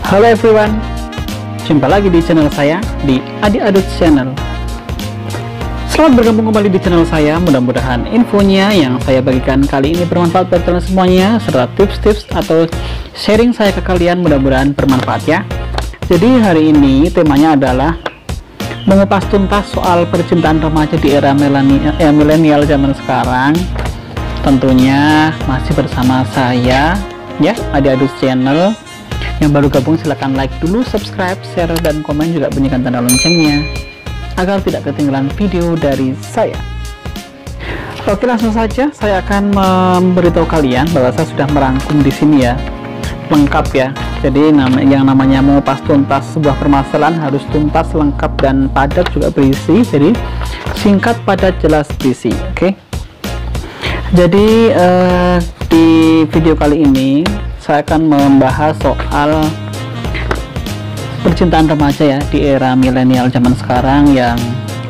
Halo everyone, jumpa lagi di channel saya di Adi Adut Channel. Selamat bergabung kembali di channel saya. Mudah-mudahan infonya yang saya bagikan kali ini bermanfaat bagi kalian semuanya, serta tips-tips atau sharing saya ke kalian mudah-mudahan bermanfaat ya. Jadi hari ini temanya adalah mengupas tuntas soal percintaan remaja di era milenial zaman sekarang. Tentunya masih bersama saya ya, Adi Adut Channel. Yang baru gabung silahkan like dulu, subscribe, share, dan komen, juga bunyikan tanda loncengnya agar tidak ketinggalan video dari saya. Oke, langsung saja saya akan memberitahu kalian bahwa saya sudah merangkum di sini ya, lengkap ya. Jadi yang namanya mengupas tuntas sebuah permasalahan harus tuntas, lengkap, dan padat juga berisi. Jadi singkat, padat, jelas, berisi. Oke. Jadi di video kali ini saya akan membahas soal percintaan remaja ya di era milenial zaman sekarang, yang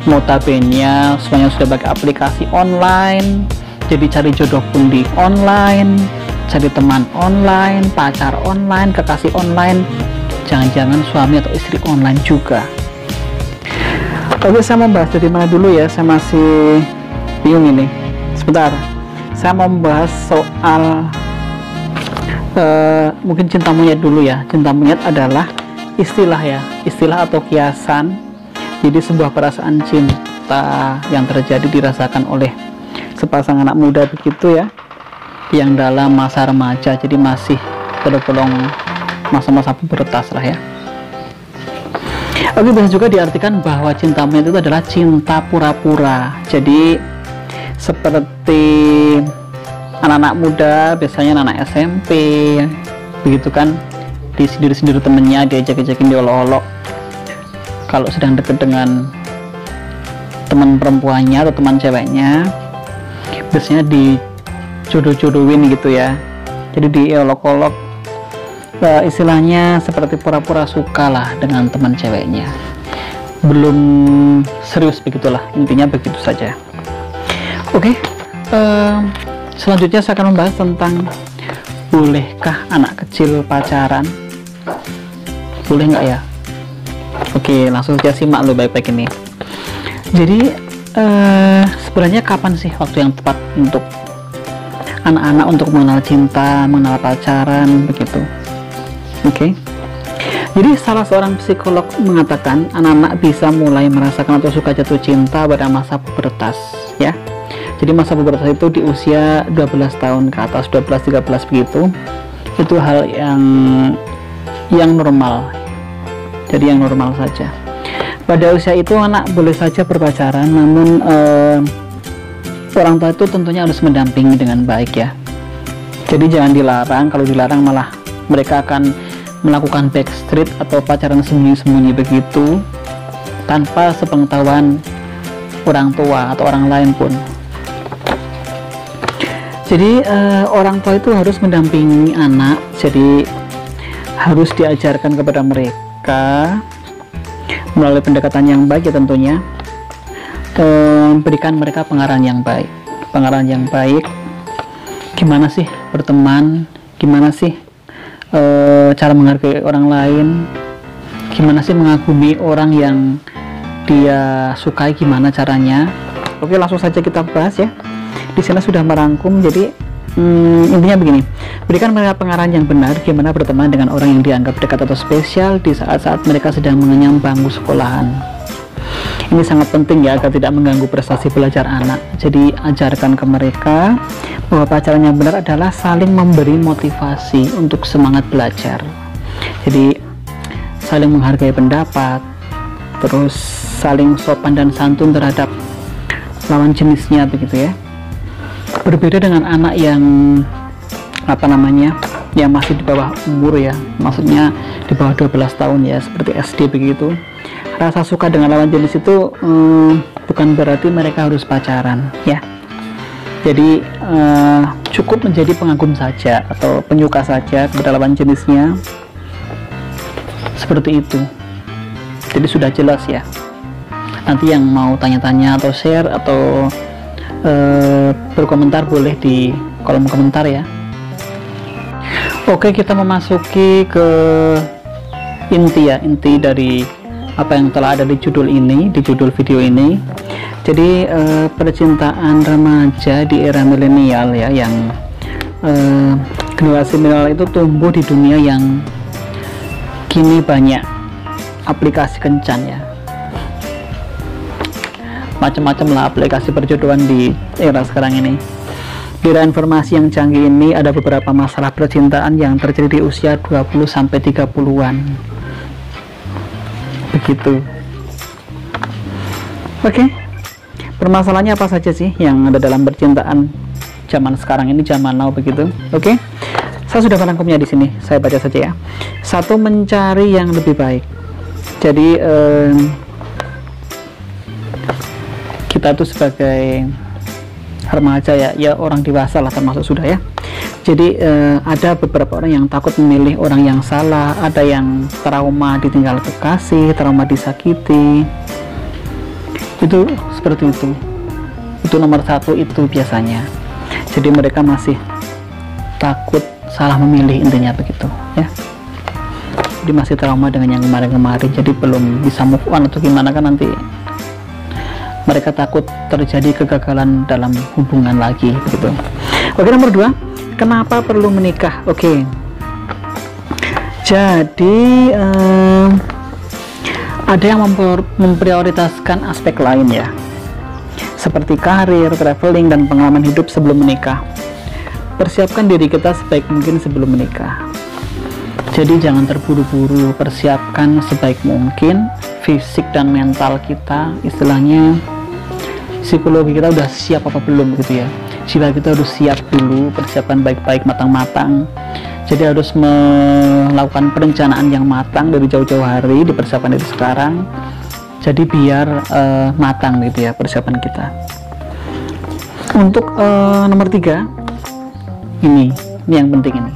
notabene semuanya sudah pakai aplikasi online. Jadi cari jodoh pun di online, cari teman online, pacar online, kekasih online, jangan-jangan suami atau istri online juga. Oke, saya membahas dari mana dulu ya, saya masih bingung ini. Sebentar, saya mau membahas soal mungkin cinta monyet dulu ya. Cinta monyet adalah istilah ya, istilah atau kiasan. Jadi sebuah perasaan cinta yang terjadi dirasakan oleh sepasang anak muda begitu ya, yang dalam masa remaja, jadi masih tergolong masa-masa pubertas lah ya. Oke, bisa juga diartikan bahwa cinta monyet itu adalah cinta pura-pura. Jadi seperti anak-anak muda, biasanya anak SMP begitu kan, disindir-sindir temennya, diajak-ajakin, diolok-olok kalau sedang deket dengan teman perempuannya atau teman ceweknya, biasanya dijodoh-jodohin gitu ya. Jadi diolok-olok, istilahnya seperti pura-pura suka lah dengan teman ceweknya, belum serius begitulah, intinya begitu saja. Oke, selanjutnya saya akan membahas tentang bolehkah anak kecil pacaran? Boleh nggak ya? Oke, langsung saja simak lo baik-baik ini. Jadi sebenarnya kapan sih waktu yang tepat untuk anak-anak untuk mengenal cinta, mengenal pacaran begitu? Oke. Jadi salah seorang psikolog mengatakan anak-anak bisa mulai merasakan atau suka jatuh cinta pada masa pubertas ya. Jadi masa pubertas itu di usia 12 tahun ke atas, 12-13 begitu. Itu hal yang normal. Jadi yang normal saja. Pada usia itu anak boleh saja berpacaran, namun orang tua itu tentunya harus mendampingi dengan baik ya. Jadi jangan dilarang, kalau dilarang malah mereka akan melakukan backstreet atau pacaran sembunyi-sembunyi begitu, tanpa sepengetahuan orang tua atau orang lain pun. Jadi orang tua itu harus mendampingi anak, jadi harus diajarkan kepada mereka melalui pendekatan yang baik ya tentunya, berikan mereka pengarahan yang baik, gimana sih berteman, gimana sih cara menghargai orang lain, gimana sih mengagumi orang yang dia sukai, gimana caranya. Oke, langsung saja kita bahas ya. Di sana sudah merangkum. Jadi intinya begini, berikan mereka pengarahan yang benar gimana berteman dengan orang yang dianggap dekat atau spesial di saat-saat mereka sedang mengenyam bangku sekolahan. Ini sangat penting ya, agar tidak mengganggu prestasi belajar anak. Jadi ajarkan ke mereka bahwa pacaran yang benar adalah saling memberi motivasi untuk semangat belajar. Jadi saling menghargai pendapat, terus saling sopan dan santun terhadap lawan jenisnya begitu ya. Berbeda dengan anak yang yang masih di bawah umur ya, maksudnya di bawah 12 tahun ya, seperti SD begitu. Rasa suka dengan lawan jenis itu bukan berarti mereka harus pacaran ya. Jadi cukup menjadi pengagum saja atau penyuka saja kepada lawan jenisnya, seperti itu. Jadi sudah jelas ya. Nanti yang mau tanya-tanya atau share atau berkomentar boleh di kolom komentar ya. Oke, kita memasuki ke inti dari apa yang telah ada di judul video ini. Jadi percintaan remaja di era milenial ya, yang generasi milenial itu tumbuh di dunia yang kini banyak aplikasi kencan ya, macam-macam lah aplikasi perjodohan di era sekarang ini. Di era informasi yang canggih ini ada beberapa masalah percintaan yang terjadi di usia 20-30-an begitu. Oke, permasalahannya apa saja sih yang ada dalam percintaan zaman sekarang ini, zaman now begitu? Oke, saya sudah merangkumnya di sini, saya baca saja ya. Satu, mencari yang lebih baik. Jadi kita tuh sebagai remaja ya orang dewasa lah termasuk sudah ya. Jadi ada beberapa orang yang takut memilih orang yang salah, ada yang trauma ditinggal kekasih, trauma disakiti, itu seperti itu nomor satu itu biasanya. Jadi mereka masih takut salah memilih, intinya begitu ya. Jadi masih trauma dengan yang kemarin-kemarin, jadi belum bisa move on atau gimana kan, nanti mereka takut terjadi kegagalan dalam hubungan lagi begitu. Oke, nomor dua, kenapa perlu menikah? Oke, jadi ada yang memprioritaskan aspek lain ya, seperti karir, traveling, dan pengalaman hidup sebelum menikah. Persiapkan diri kita sebaik mungkin sebelum menikah. Jadi jangan terburu-buru, persiapkan sebaik mungkin fisik dan mental kita, istilahnya psikologi kita udah siap apa belum gitu ya. Jiwa kita harus siap dulu, persiapkan baik-baik, matang-matang. Jadi harus melakukan perencanaan yang matang dari jauh-jauh hari, dipersiapkan dari sekarang. Jadi biar matang gitu ya persiapan kita. Untuk nomor tiga, ini yang penting ini.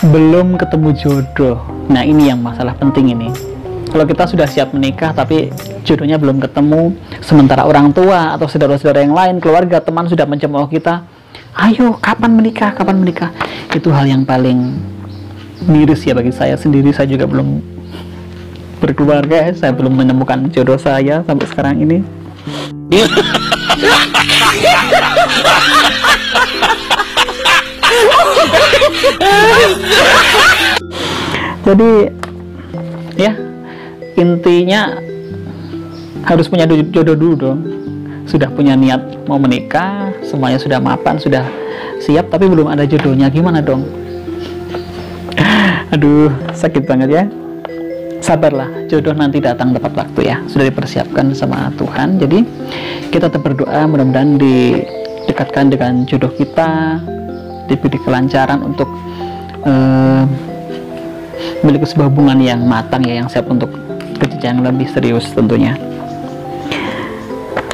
Belum ketemu jodoh. Nah, ini yang masalah penting ini. Kalau kita sudah siap menikah tapi jodohnya belum ketemu, sementara orang tua atau saudara-saudara yang lain, keluarga, teman sudah mencemooh kita, ayo kapan menikah, itu hal yang paling miris ya bagi saya sendiri. Saya juga belum berkeluarga, saya belum menemukan jodoh saya sampai sekarang ini. Jadi ya, intinya harus punya jodoh dulu dong. Sudah punya niat mau menikah, semuanya sudah mapan, sudah siap, tapi belum ada jodohnya, gimana dong? Aduh, sakit banget ya. Sabarlah, jodoh nanti datang tepat waktu ya, sudah dipersiapkan sama Tuhan. Jadi kita tetap berdoa, mudah-mudahan didekatkan dengan jodoh kita, diberi kelancaran untuk memiliki sebuah hubungan yang matang ya, yang siap untuk jenjang lebih serius tentunya.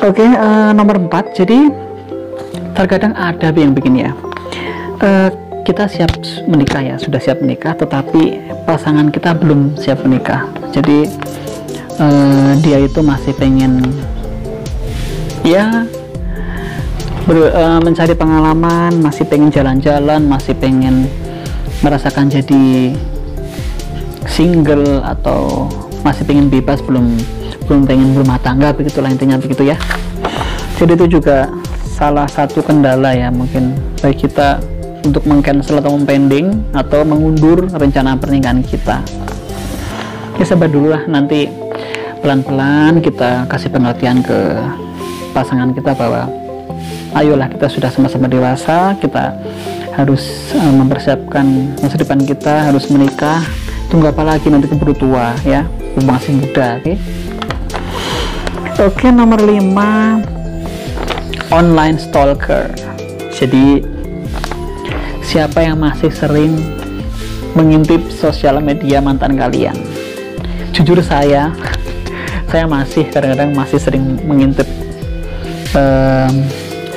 Oke, nomor 4, jadi terkadang ada yang begini ya, kita siap menikah ya, sudah siap menikah, tetapi pasangan kita belum siap menikah. Jadi dia itu masih pengen ya mencari pengalaman, masih pengen jalan-jalan, masih pengen merasakan jadi single, atau masih pengen bebas, belum pengen berumah tangga, begitulah intinya begitu ya. Jadi itu juga salah satu kendala ya mungkin bagi kita untuk meng-cancel atau mempending atau mengundur rencana pernikahan kita. Ya sabar dulu lah, nanti pelan-pelan kita kasih pengertian ke pasangan kita bahwa ayolah, kita sudah sama-sama dewasa, kita harus mempersiapkan masa depan kita, harus menikah. Tunggu apa lagi, nanti keburu tua ya, masih muda. Oke, nomor 5, online stalker. Jadi siapa yang masih sering mengintip sosial media mantan kalian? Jujur saya masih kadang-kadang masih sering mengintip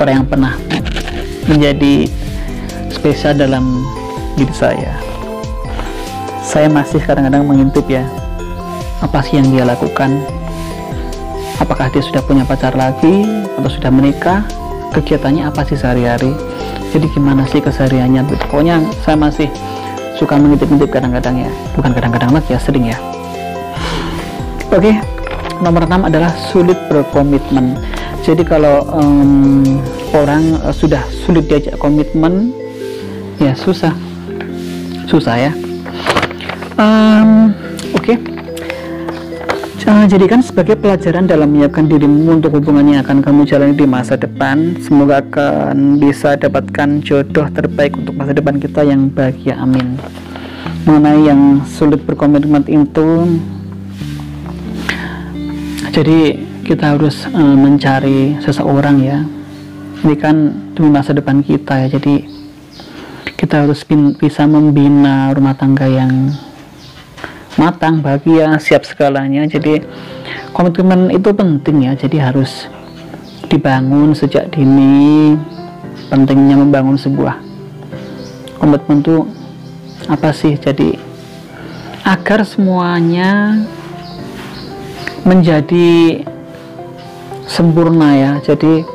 orang yang pernah menjadi spesial dalam diri saya. Saya masih kadang-kadang mengintip ya, apa sih yang dia lakukan, apakah dia sudah punya pacar lagi atau sudah menikah, kegiatannya apa sih sehari-hari, jadi gimana sih kesehariannya. Pokoknya saya masih suka mengintip-intip kadang-kadang ya, bukan kadang-kadang lagi ya, sering ya. Oke, nomor 6 adalah sulit berkomitmen. Jadi kalau orang sudah sulit diajak komitmen, ya susah ya. Oke. Jadikan sebagai pelajaran dalam menyiapkan dirimu untuk hubungan yang akan kamu jalani di masa depan. Semoga akan bisa dapatkan jodoh terbaik untuk masa depan kita yang bahagia, amin. Mengenai yang sulit berkomitmen itu, jadi kita harus mencari seseorang ya, ini kan demi masa depan kita ya, jadi kita harus bisa membina rumah tangga yang matang, bahagia, siap segalanya. Jadi komitmen itu penting ya, jadi harus dibangun sejak dini. Pentingnya membangun sebuah komitmen itu apa sih? Jadi agar semuanya menjadi sempurna ya, jadi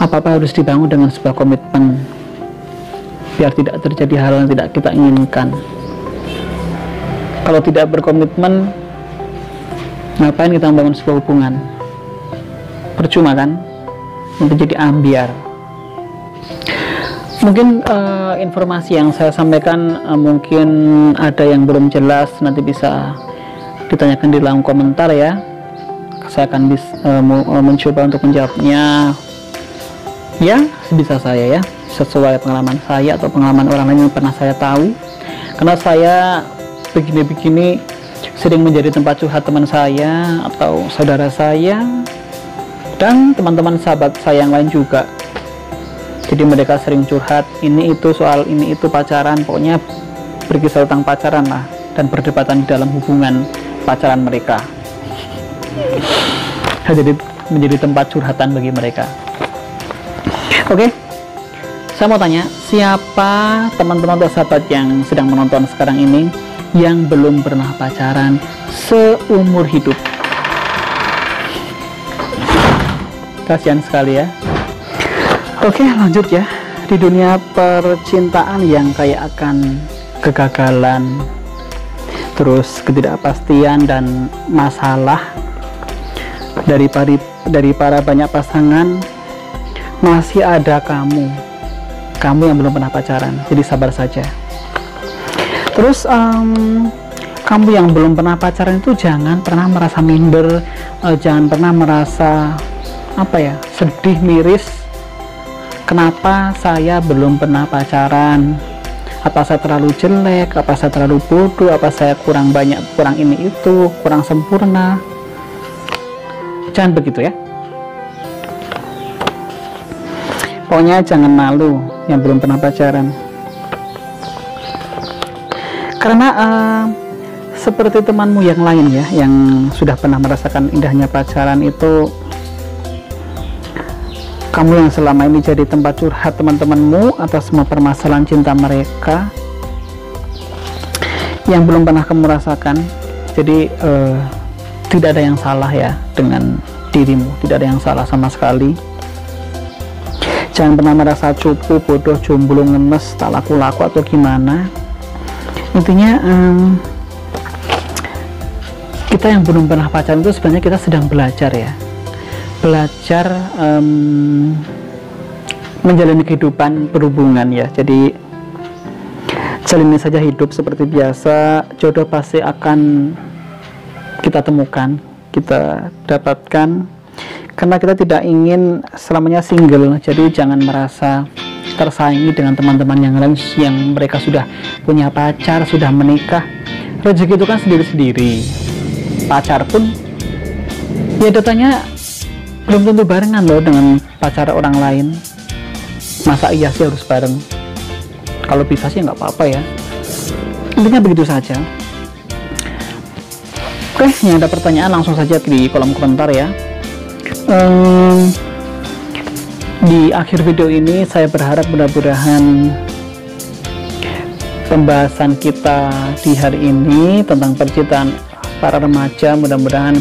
apa-apa harus dibangun dengan sebuah komitmen biar tidak terjadi hal yang tidak kita inginkan. Kalau tidak berkomitmen, ngapain kita membangun sebuah hubungan? Percuma kan? Itu jadi ambiar. Mungkin informasi yang saya sampaikan mungkin ada yang belum jelas, nanti bisa ditanyakan di kolom komentar ya. Saya akan mencoba untuk menjawabnya ya sebisa saya ya, sesuai pengalaman saya atau pengalaman orang lain yang pernah saya tahu. Karena saya begini-begini sering menjadi tempat curhat teman saya atau saudara saya dan teman-teman sahabat saya yang lain juga. Jadi mereka sering curhat ini itu soal ini itu pacaran, pokoknya berkisah tentang pacaran lah, dan perdebatan di dalam hubungan pacaran mereka. Jadi menjadi tempat curhatan bagi mereka. Oke, saya mau tanya, siapa teman-teman atau sahabat yang sedang menonton sekarang ini yang belum pernah pacaran seumur hidup? Kasihan sekali ya. Oke, lanjut ya. Di dunia percintaan yang kayak akan kegagalan, terus ketidakpastian dan masalah dari para banyak pasangan, masih ada kamu yang belum pernah pacaran. Jadi sabar saja. Terus kamu yang belum pernah pacaran itu jangan pernah merasa minder, jangan pernah merasa sedih, miris. Kenapa saya belum pernah pacaran? Apa saya terlalu jelek? Apa saya terlalu bodoh? Apa saya kurang banyak, kurang ini itu, kurang sempurna? Jangan begitu ya. Pokoknya jangan malu yang belum pernah pacaran. Karena seperti temanmu yang lain ya, yang sudah pernah merasakan indahnya pacaran itu, kamu yang selama ini jadi tempat curhat teman-temanmu atas semua permasalahan cinta mereka yang belum pernah kamu rasakan. Jadi tidak ada yang salah ya dengan dirimu, tidak ada yang salah sama sekali. Jangan pernah merasa cupu, bodoh, jomblo, ngenes, tak laku-laku atau gimana. Intinya kita yang belum pernah pacaran itu sebenarnya kita sedang belajar ya, menjalani kehidupan berhubungan ya. Jadi jalani saja hidup seperti biasa. Jodoh pasti akan kita temukan, kita dapatkan, karena kita tidak ingin selamanya single. Jadi jangan merasa tersaingi dengan teman-teman yang lain yang mereka sudah punya pacar, sudah menikah. Rezeki itu kan sendiri-sendiri. Pacar pun ya datanya belum tentu barengan loh dengan pacar orang lain. Masa iya sih harus bareng? Kalau bisa sih nggak apa-apa ya. Intinya begitu saja. Oke, yang ada pertanyaan langsung saja di kolom komentar ya. Di akhir video ini saya berharap mudah-mudahan pembahasan kita di hari ini tentang percintaan para remaja mudah-mudahan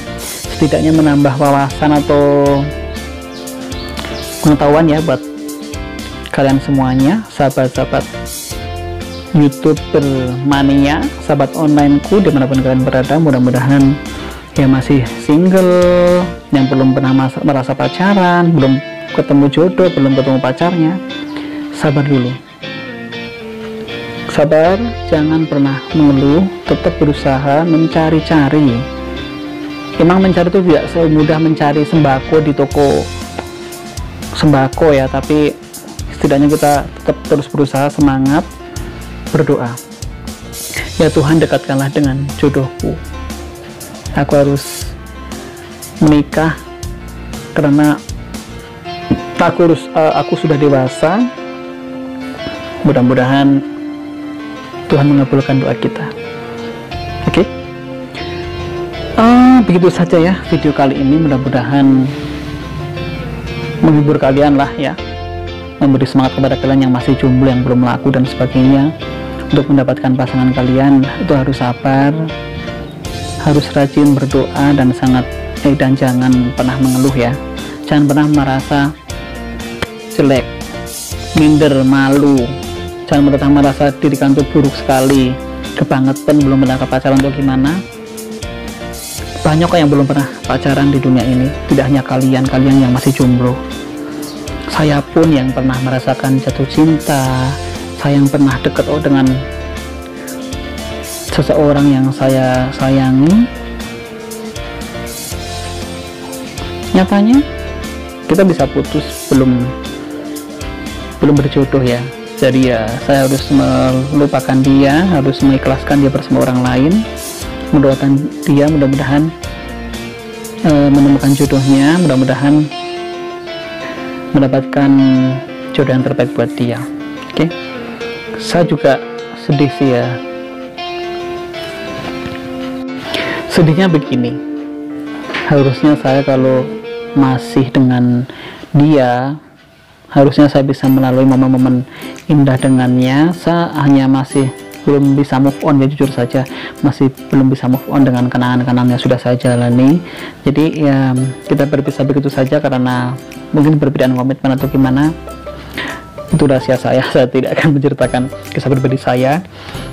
setidaknya menambah wawasan atau pengetahuan ya buat kalian semuanya, sahabat-sahabat YouTuber mania, sahabat onlineku dimanapun kalian berada, mudah-mudahan yang masih single, yang belum pernah merasa pacaran, belum ketemu jodoh, belum ketemu pacarnya, sabar dulu. Sabar, jangan pernah mengeluh, tetap berusaha mencari-cari. Emang mencari itu tidak semudah mencari sembako di toko sembako ya, tapi setidaknya kita tetap terus berusaha, semangat, berdoa. Ya Tuhan, dekatkanlah dengan jodohku. Aku harus menikah karena aku sudah dewasa. Mudah-mudahan Tuhan mengabulkan doa kita. Oke, begitu saja ya video kali ini. Mudah-mudahan menghibur kalian lah ya, memberi semangat kepada kalian yang masih jomblo, yang belum laku dan sebagainya. Untuk mendapatkan pasangan kalian itu harus sabar, harus rajin berdoa, dan dan jangan pernah mengeluh ya. Jangan pernah merasa jelek, minder, malu. Jangan pernah merasa diri kalian itu buruk sekali, kebangetan, belum pernah pacaran atau gimana. Banyak kok yang belum pernah pacaran di dunia ini, tidak hanya kalian yang masih jomblo. Saya pun yang pernah merasakan jatuh cinta, saya yang pernah dekat dengan seseorang yang saya sayangi, nyatanya kita bisa putus belum berjodoh ya. Jadi ya saya harus melupakan dia, harus mengikhlaskan dia bersama orang lain, mendoakan dia mudah-mudahan menemukan jodohnya, mudah-mudahan mendapatkan jodoh yang terbaik buat dia. Oke. Saya juga sedih sih ya. Sedihnya begini, harusnya saya kalau masih dengan dia, harusnya saya bisa melalui momen-momen indah dengannya. Saya hanya masih belum bisa move on ya, jujur saja masih belum bisa move on dengan kenangan-kenangan yang sudah saya jalani. Jadi ya kita berpisah begitu saja karena mungkin perbedaan komitmen atau gimana. Itu rahasia saya tidak akan menceritakan kisah pribadi saya.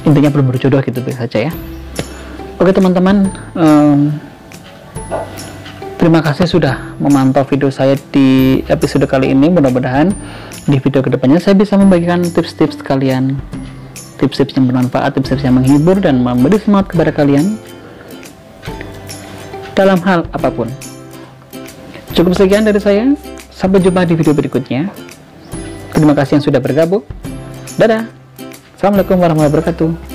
Intinya belum berjodoh gitu saja ya. Oke teman-teman, terima kasih sudah memantau video saya di episode kali ini. Mudah-mudahan di video kedepannya saya bisa membagikan tips-tips kalian, tips-tips yang bermanfaat, tips-tips yang menghibur dan memberi semangat kepada kalian dalam hal apapun. Cukup sekian dari saya, sampai jumpa di video berikutnya. Terima kasih yang sudah bergabung. Dadah. Assalamualaikum warahmatullahi wabarakatuh.